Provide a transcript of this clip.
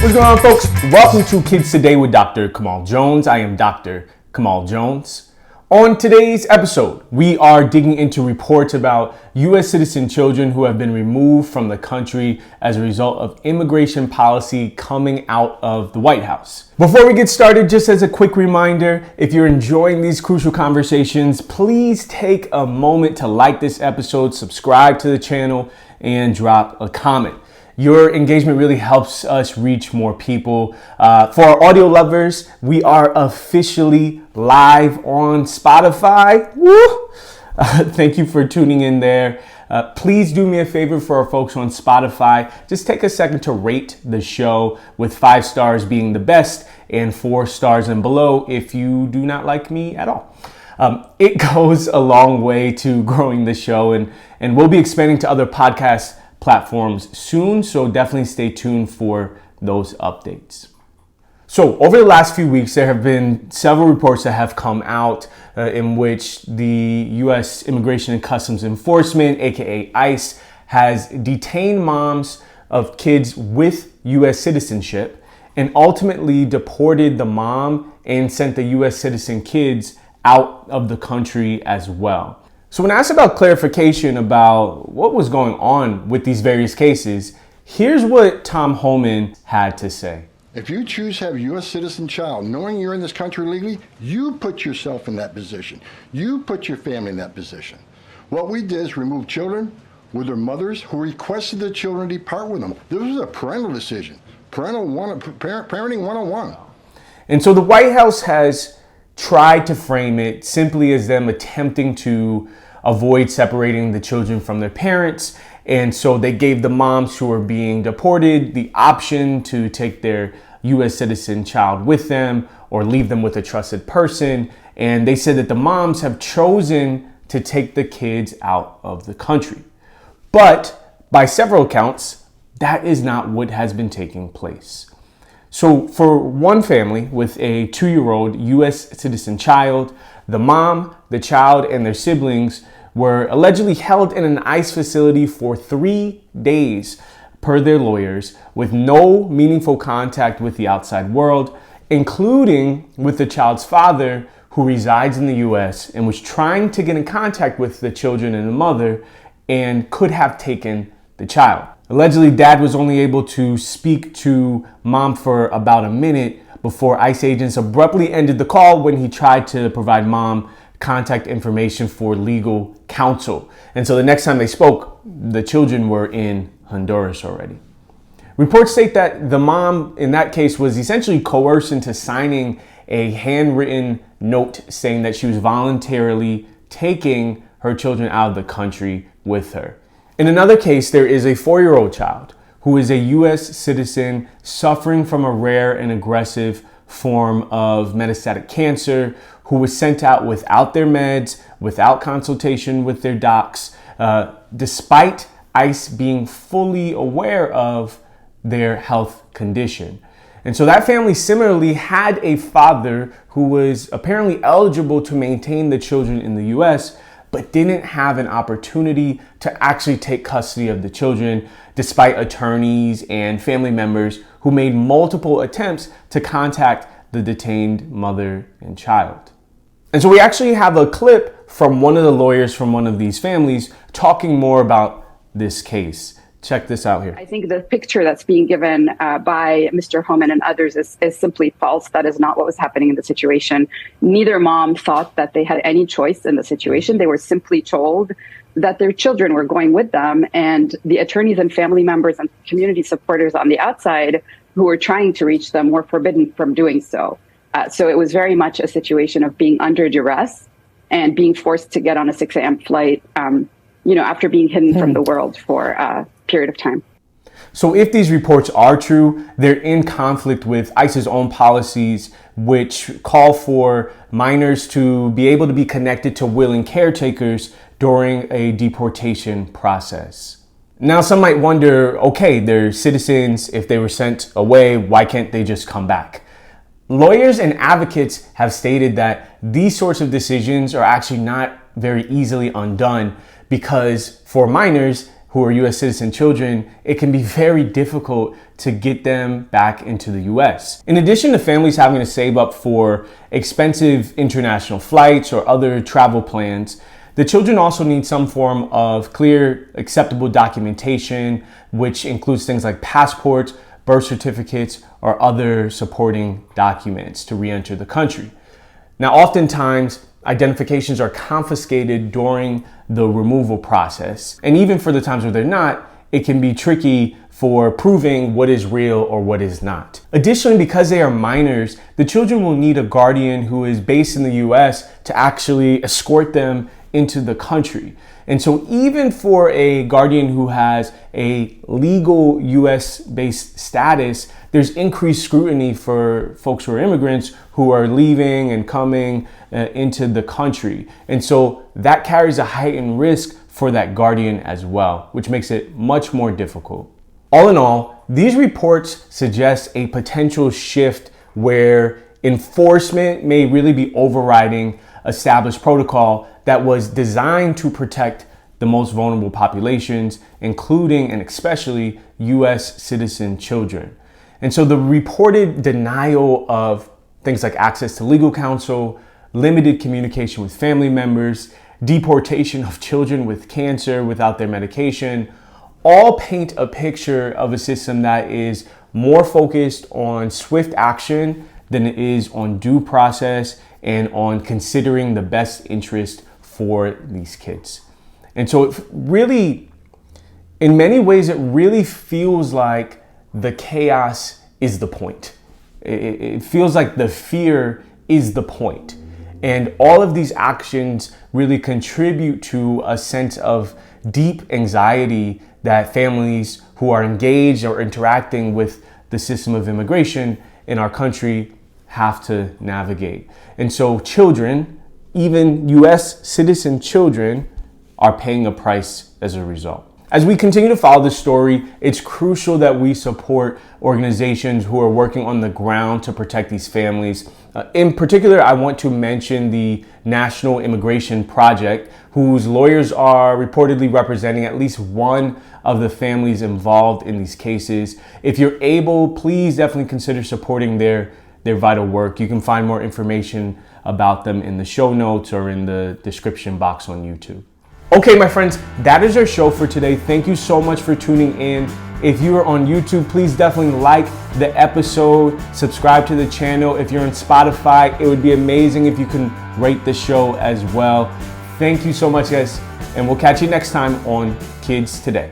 What's going on, folks? Welcome to Kids Today with Dr. Kamal Jones. I am Dr. Kamal Jones. On today's episode, we are digging into reports about U.S. citizen children who have been removed from the country as a result of immigration policy coming out of the White House. Before we get started, just as a quick reminder, if you're enjoying these crucial conversations, please take a moment to like this episode, subscribe to the channel, and drop a comment. Your engagement really helps us reach more people. For our audio lovers, we are officially live on Spotify. Woo! Thank you for tuning in there. Please do me a favor for our folks on Spotify. Just take a second to rate the show, with 5 stars being the best and 4 stars and below if you do not like me at all. It goes a long way to growing the show, and we'll be expanding to other podcast platforms soon, so definitely stay tuned for those updates. So over the last few weeks, there have been several reports that have come out in which the U.S. Immigration and Customs Enforcement, aka ICE, has detained moms of kids with U.S. citizenship and ultimately deported the mom and sent the U.S. citizen kids out of the country as well. So when asked about clarification about what was going on with these various cases, here's what Tom Homan had to say. If you choose to have a U.S. citizen child, knowing you're in this country legally, you put yourself in that position. You put your family in that position. What we did is remove children with their mothers who requested the children depart with them. This was a parental decision, parenting 101. And so the White House has tried to frame it simply as them attempting to avoid separating the children from their parents. And so they gave the moms who are being deported the option to take their U.S. citizen child with them or leave them with a trusted person. And they said that the moms have chosen to take the kids out of the country. But by several accounts, that is not what has been taking place. So for one family with a 2-year-old U.S. citizen child, the mom, the child, and their siblings were allegedly held in an ICE facility for 3 days, per their lawyers, with no meaningful contact with the outside world, including with the child's father, who resides in the U.S. and was trying to get in contact with the children and the mother and could have taken the child. Allegedly, dad was only able to speak to mom for about a minute before ICE agents abruptly ended the call when he tried to provide mom contact information for legal counsel. And so the next time they spoke, the children were in Honduras already. Reports state that the mom in that case was essentially coerced into signing a handwritten note saying that she was voluntarily taking her children out of the country with her. In another case, there is a 4-year-old child who is a U.S. citizen suffering from a rare and aggressive form of metastatic cancer, who was sent out without their meds, without consultation with their docs, despite ICE being fully aware of their health condition. And so that family similarly had a father who was apparently eligible to maintain the children in the U.S., but didn't have an opportunity to actually take custody of the children, despite attorneys and family members who made multiple attempts to contact the detained mother and child. And so we actually have a clip from one of the lawyers from one of these families talking more about this case. Check this out here. I think the picture that's being given by Mr. Homan and others is simply false. That is not what was happening in the situation. Neither mom thought that they had any choice in the situation. They were simply told that their children were going with them, and the attorneys and family members and community supporters on the outside who were trying to reach them were forbidden from doing so. So it was very much a situation of being under duress and being forced to get on a 6 a.m. flight, after being hidden from the world for a period of time. So if these reports are true, they're in conflict with ICE's own policies, which call for minors to be able to be connected to willing caretakers during a deportation process. Now, some might wonder, okay, they're citizens. If they were sent away, why can't they just come back? Lawyers and advocates have stated that these sorts of decisions are actually not very easily undone, because for minors who are US citizen children, it can be very difficult to get them back into the US. In addition to families having to save up for expensive international flights or other travel plans, the children also need some form of clear, acceptable documentation, which includes things like passports, birth certificates, or other supporting documents to re-enter the country. Now, oftentimes, identifications are confiscated during the removal process. And even for the times where they're not, it can be tricky for proving what is real or what is not. Additionally, because they are minors, the children will need a guardian who is based in the US to actually escort them into the country. And so even for a guardian who has a legal US-based status, there's increased scrutiny for folks who are immigrants who are leaving and coming into the country. And so that carries a heightened risk for that guardian as well, which makes it much more difficult. All in all, these reports suggest a potential shift where enforcement may really be overriding established protocol that was designed to protect the most vulnerable populations, including and especially US citizen children. And so the reported denial of things like access to legal counsel, limited communication with family members, deportation of children with cancer without their medication, all paint a picture of a system that is more focused on swift action than it is on due process and on considering the best interest for these kids. And so it really, in many ways, it really feels like the chaos is the point. It feels like the fear is the point. And all of these actions really contribute to a sense of deep anxiety that families who are engaged or interacting with the system of immigration in our country have to navigate. And so children, even US citizen children, are paying a price as a result. As we continue to follow this story, it's crucial that we support organizations who are working on the ground to protect these families. In particular, I want to mention the National Immigration Project, whose lawyers are reportedly representing at least one of the families involved in these cases. If you're able, please definitely consider supporting their vital work. You can find more information about them in the show notes or in the description box on YouTube. Okay, my friends, that is our show for today. Thank you so much for tuning in. If you are on YouTube, please definitely like the episode, subscribe to the channel. If you're on Spotify, it would be amazing if you can rate the show as well. Thank you so much, guys, and we'll catch you next time on Kids Today.